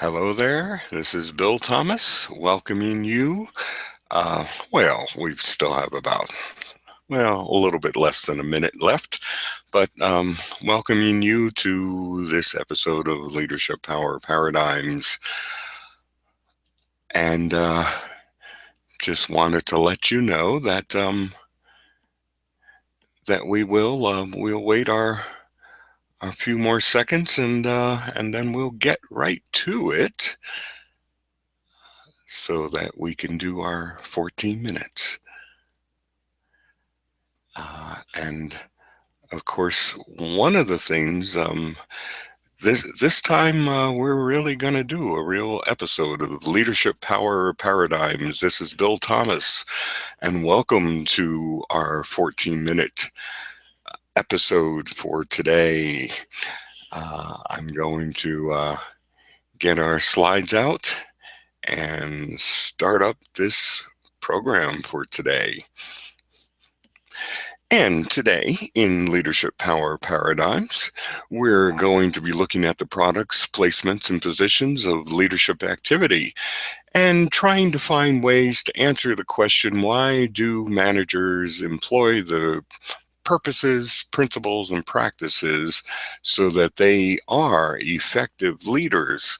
Hello there, this is Bill Thomas welcoming you. We still have a little bit less than a minute left, but welcoming you to this episode of Leadership Power Paradigms. And just wanted to let you know that we'll wait our few more seconds and then we'll get right to it so that we can do our 14 minutes. And of course, one of the things this time we're really going to do a real episode of Leadership Power Paradigms. This is Bill Thomas, and welcome to our 14-minute episode for today. I'm going to get our slides out and start up this program for today. And today, in Leadership Power Paradigms, we're going to be looking at the products, placements, and positions of leadership activity and trying to find ways to answer the question, why do managers employ the purposes, principles, and practices so that they are effective leaders?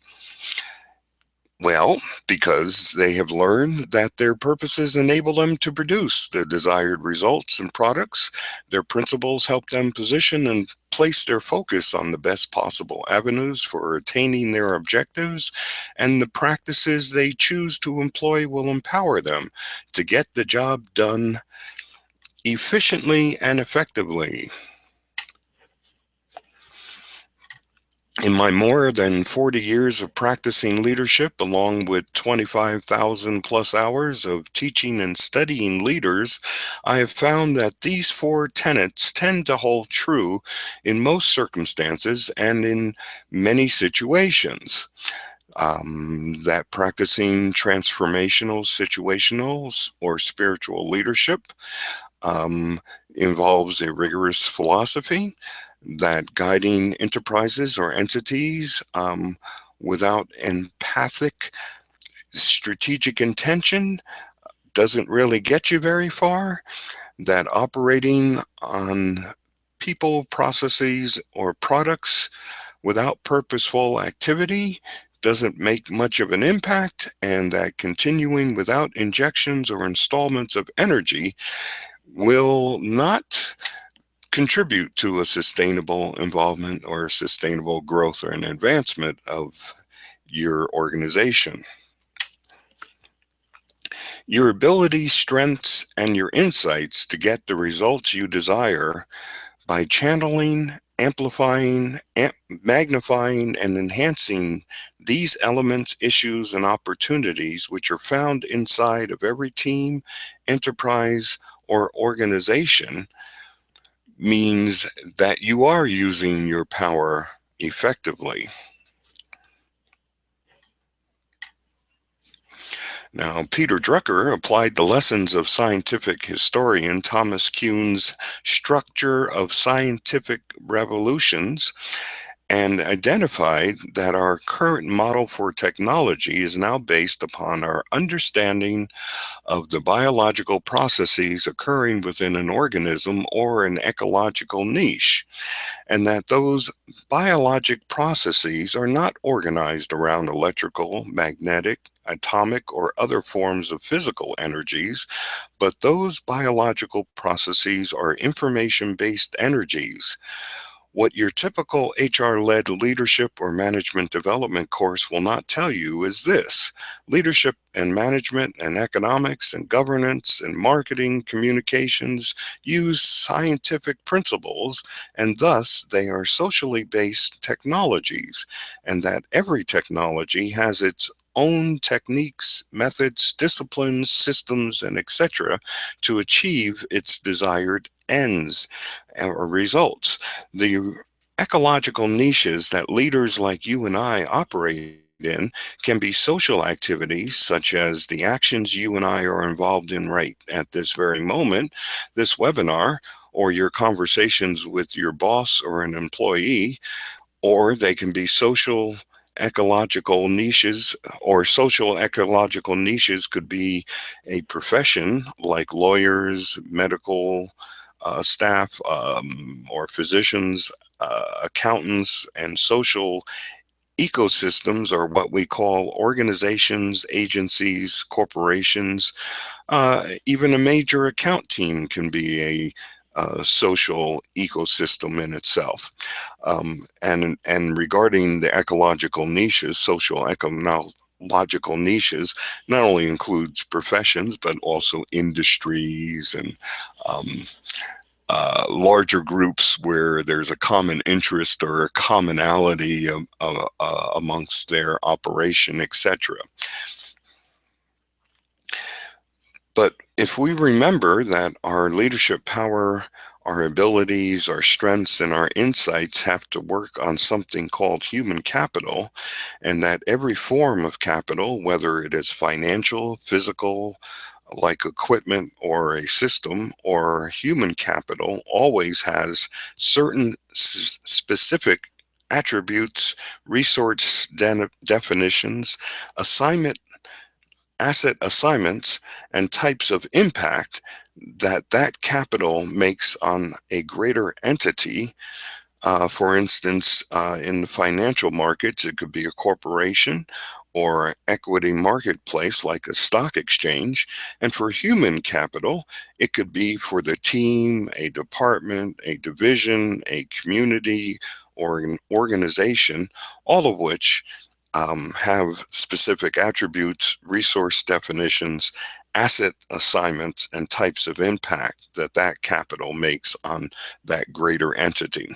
Well, because they have learned that their purposes enable them to produce the desired results and products. Their principles help them position and place their focus on the best possible avenues for attaining their objectives, and the practices they choose to employ will empower them to get the job done efficiently and effectively. In my more than 40 years of practicing leadership, along with 25,000 plus hours of teaching and studying leaders, I have found that these four tenets tend to hold true in most circumstances and in many situations. That practicing transformational, situational, or spiritual leadership um, involves a rigorous philosophy, that guiding enterprises or entities without empathic strategic intention doesn't really get you very far, that operating on people, processes, or products without purposeful activity doesn't make much of an impact, and that continuing without injections or installments of energy will not contribute to a sustainable involvement or sustainable growth or an advancement of your organization. Your abilities, strengths, and your insights to get the results you desire by channeling, amplifying, magnifying, and enhancing these elements, issues, and opportunities which are found inside of every team, enterprise, or organization means that you are using your power effectively. Now, Peter Drucker applied the lessons of scientific historian Thomas Kuhn's structure of scientific revolutions and identified that our current model for technology is now based upon our understanding of the biological processes occurring within an organism or an ecological niche, and that those biologic processes are not organized around electrical, magnetic, atomic, or other forms of physical energies, but those biological processes are information-based energies. What your typical HR-led leadership or management development course will not tell you is this: leadership and management and economics and governance and marketing communications use scientific principles, and thus they are socially based technologies, and that every technology has its own techniques, methods, disciplines, systems, and etc. to achieve its desired ends or results. The ecological niches that leaders like you and I operate in can be social activities, such as the actions you and I are involved in right at this very moment, this webinar, or your conversations with your boss or an employee, or they can be social ecological niches or social ecological niches could be a profession like lawyers, medical staff, or physicians, accountants, and social ecosystems are what we call organizations, agencies, corporations. Even a major account team can be a social ecosystem in itself. And regarding the ecological niches, social ecological niches not only includes professions but also industries and um, larger groups where there's a common interest or a commonality amongst their operation, etc. But if we remember that our leadership power, our abilities, our strengths, and our insights have to work on something called human capital, and that every form of capital, whether it is financial, physical, like equipment or a system, or human capital, always has certain specific attributes, resource definitions, assignment asset assignments, and types of impact that capital makes on a greater entity. For instance, in the financial markets, it could be a corporation or equity marketplace like a stock exchange. And for human capital, it could be for the team, a department, a division, a community, or an organization, all of which have specific attributes, resource definitions, asset assignments, and types of impact that capital makes on that greater entity.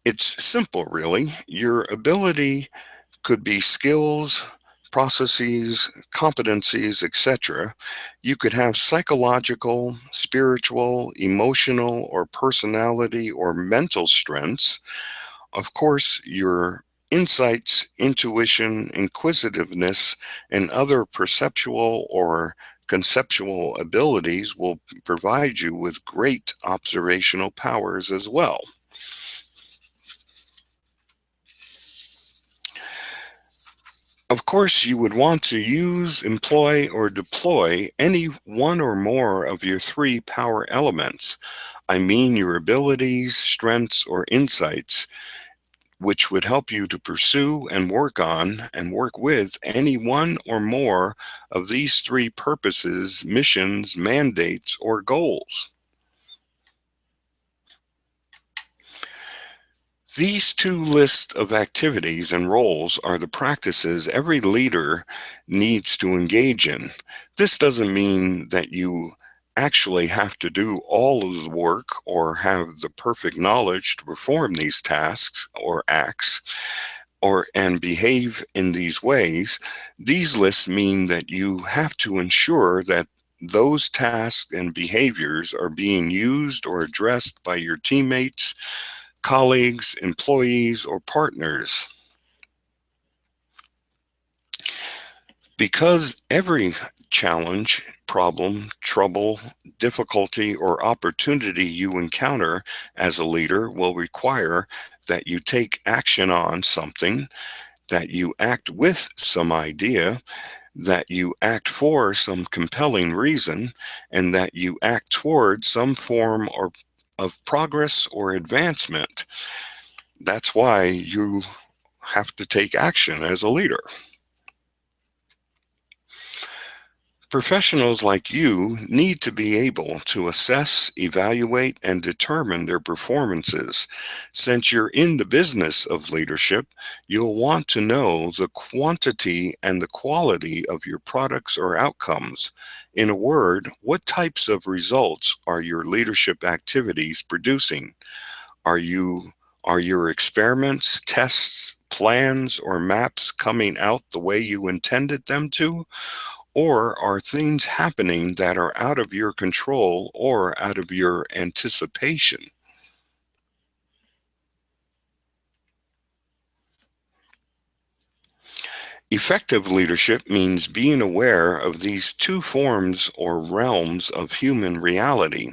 It's simple, really. Your ability could be skills, processes, competencies, etc. You could have psychological, spiritual, emotional, or personality or mental strengths. Of course, your insights, intuition, inquisitiveness, and other perceptual or conceptual abilities will provide you with great observational powers as well. Of course, you would want to use, employ, or deploy any one or more of your three power elements. I mean your abilities, strengths, or insights, which would help you to pursue and work on and work with any one or more of these three purposes, missions, mandates, or goals. These two lists of activities and roles are the practices every leader needs to engage in. This doesn't mean that you actually have to do all of the work or have the perfect knowledge to perform these tasks or acts and behave in these ways. These lists mean that you have to ensure that those tasks and behaviors are being used or addressed by your teammates, colleagues, employees, or partners. Because every challenge, problem, trouble, difficulty, or opportunity you encounter as a leader will require that you take action on something, that you act with some idea, that you act for some compelling reason, and that you act toward some form or of progress or advancement. That's why you have to take action as a leader. Professionals like you need to be able to assess, evaluate, and determine their performances. Since you're in the business of leadership, you'll want to know the quantity and the quality of your products or outcomes. In a word, what types of results are your leadership activities producing? Are you are your experiments, tests, plans, or maps coming out the way you intended them to? Or are things happening that are out of your control or out of your anticipation? Effective leadership means being aware of these two forms or realms of human reality.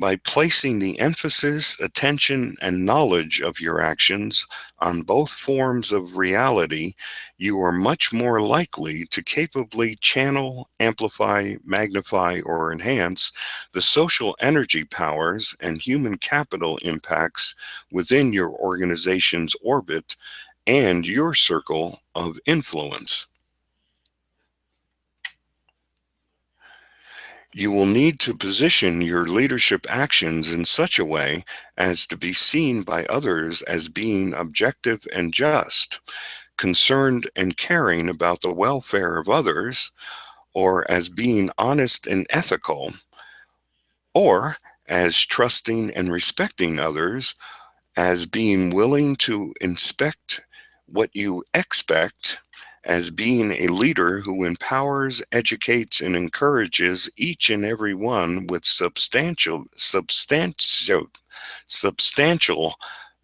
By placing the emphasis, attention, and knowledge of your actions on both forms of reality, you are much more likely to capably channel, amplify, magnify, or enhance the social energy powers and human capital impacts within your organization's orbit and your circle of influence. You will need to position your leadership actions in such a way as to be seen by others as being objective and just, concerned and caring about the welfare of others, or as being honest and ethical, or as trusting and respecting others, as being willing to inspect what you expect, as being a leader who empowers, educates, and encourages each and every one with substantial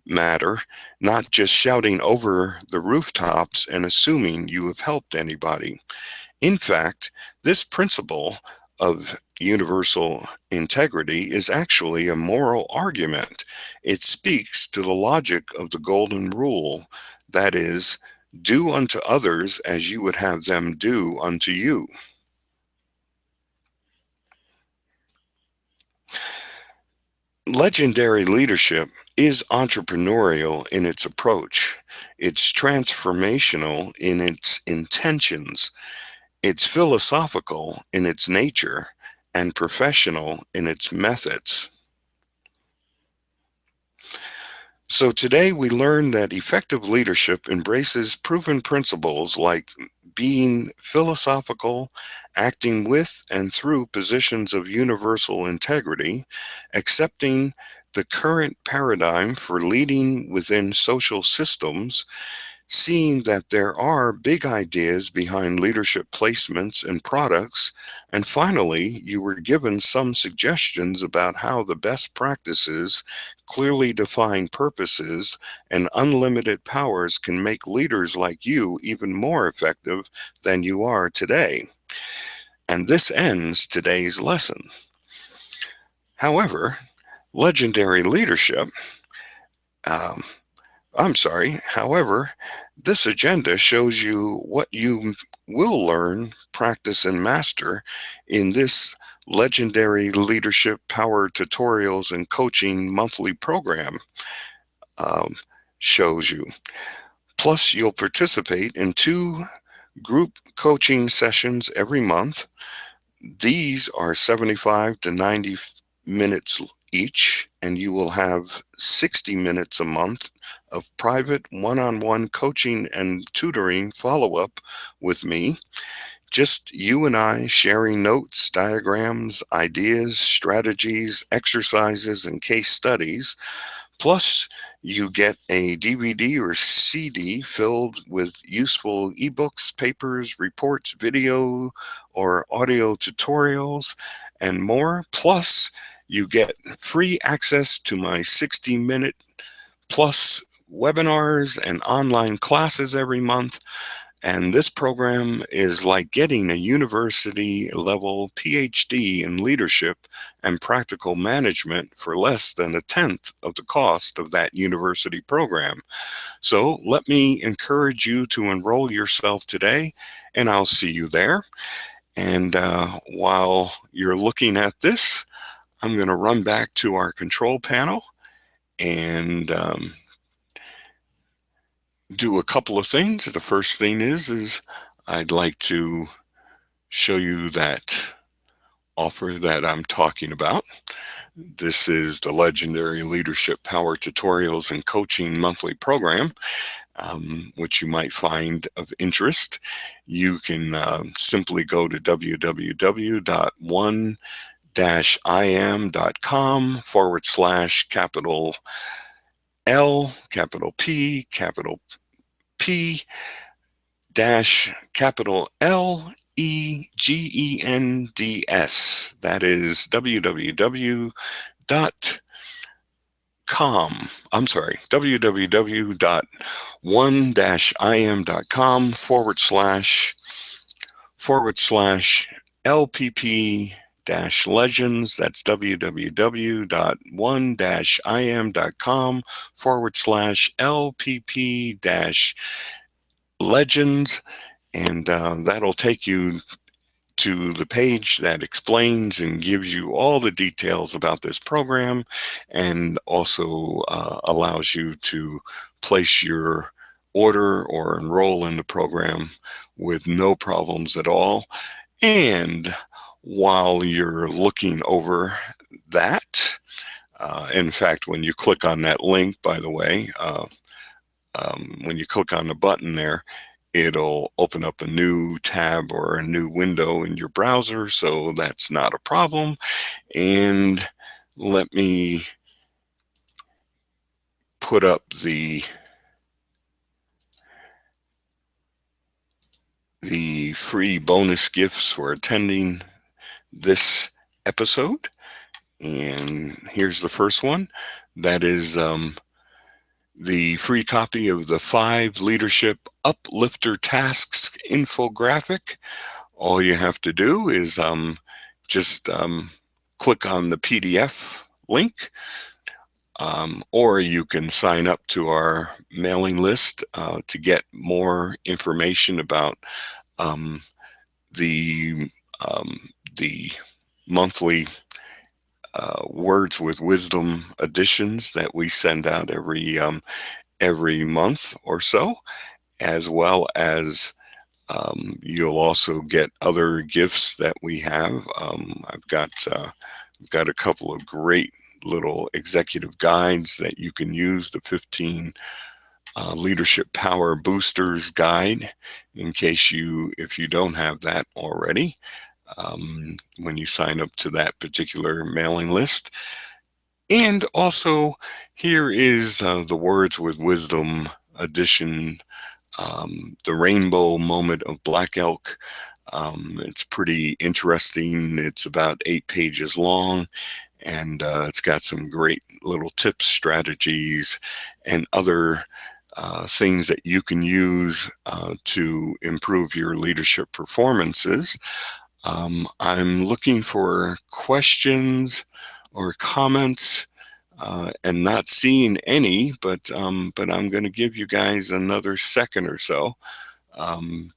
matter, not just shouting over the rooftops and assuming you have helped anybody. In fact, this principle of universal integrity is actually a moral argument. It speaks to the logic of the golden rule, that is, do unto others as you would have them do unto you. Legendary leadership is entrepreneurial in its approach. It's transformational in its intentions. It's philosophical in its nature and professional in its methods. So today we learn that effective leadership embraces proven principles like being philosophical, acting with and through positions of universal integrity, accepting the current paradigm for leading within social systems, seeing that there are big ideas behind leadership placements and products, and finally, you were given some suggestions about how the best practices, clearly defined purposes, and unlimited powers can make leaders like you even more effective than you are today. And this ends today's lesson. However, legendary leadership, um, however, this agenda shows you what you will learn, practice, and master in this legendary leadership power tutorials and coaching monthly program um, shows you. Plus, you'll participate in 2 group coaching sessions every month. These are 75 to 90 minutes each, and you will have 60 minutes a month of private one-on-one coaching and tutoring follow-up with me. Just you and I sharing notes, diagrams, ideas, strategies, exercises, and case studies. Plus, you get a DVD or CD filled with useful ebooks, papers, reports, video, or audio tutorials, and more. Plus, you get free access to my 60-minute plus webinars and online classes every month. And this program is like getting a university level PhD in leadership and practical management for less than a tenth of the cost of that university program. So let me encourage you to enroll yourself today, and I'll see you there. And while you're looking at this, I'm going to run back to our control panel and do a couple of things. The first thing is I'd like to show you that offer that I'm talking about. This is the Legendary Leadership Power Tutorials and Coaching Monthly Program, which you might find of interest. You can simply go to www.one-iam.com/capital L, capital P, capital P, dash capital LEGENDS. That is www.one-iam.com /LPP Legends. That's www.one-im.com/LPP-legends. And that'll take you to the page that explains and gives you all the details about this program, and also allows you to place your order or enroll in the program with no problems at all. And while you're looking over that, in fact, when you click on that link, by the way, when you click on the button there, it'll open up a new tab or a new window in your browser, so that's not a problem. And let me put up the free bonus gifts for attending this episode. And here's the first one. That is the free copy of the 5 Leadership Uplifter Tasks infographic. All you have to do is just click on the PDF link, or you can sign up to our mailing list to get more information about the monthly Words with Wisdom editions that we send out every month or so, as well as you'll also get other gifts that we have. I've got a couple of great little executive guides that you can use. The 15 Leadership Power Boosters Guide, in case if you don't have that already, when you sign up to that particular mailing list. And also, here is the Words with Wisdom edition, the Rainbow Moment of Black Elk. It's pretty interesting. It's about 8 pages long, and it's got some great little tips, strategies, and other things that you can use to improve your leadership performances. I'm looking for questions or comments, and not seeing any, but I'm going to give you guys another second or so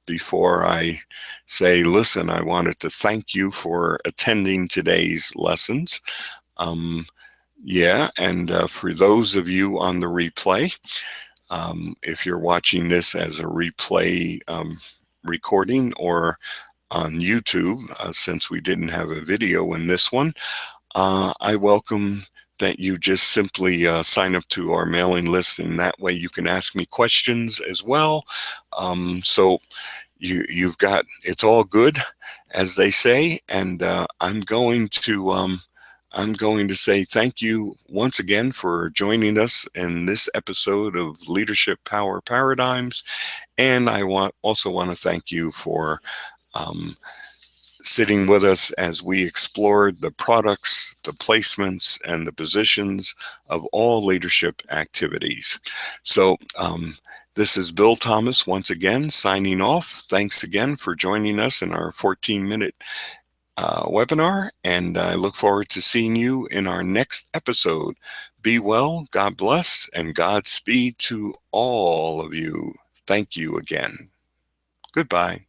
before I say, listen, I wanted to thank you for attending today's lessons. And for those of you on the replay, if you're watching this as a replay recording or on YouTube, since we didn't have a video in this one, I welcome that you just simply sign up to our mailing list, and that way you can ask me questions as well. So you've got, it's all good, as they say, and I'm going to say thank you once again for joining us in this episode of Leadership Power Paradigms, and I also want to thank you for sitting with us as we explored the products, the placements, and the positions of all leadership activities. So this is Bill Thomas once again signing off. Thanks again for joining us in our 14-minute webinar, and I look forward to seeing you in our next episode. Be well, God bless, and Godspeed to all of you. Thank you again. Goodbye.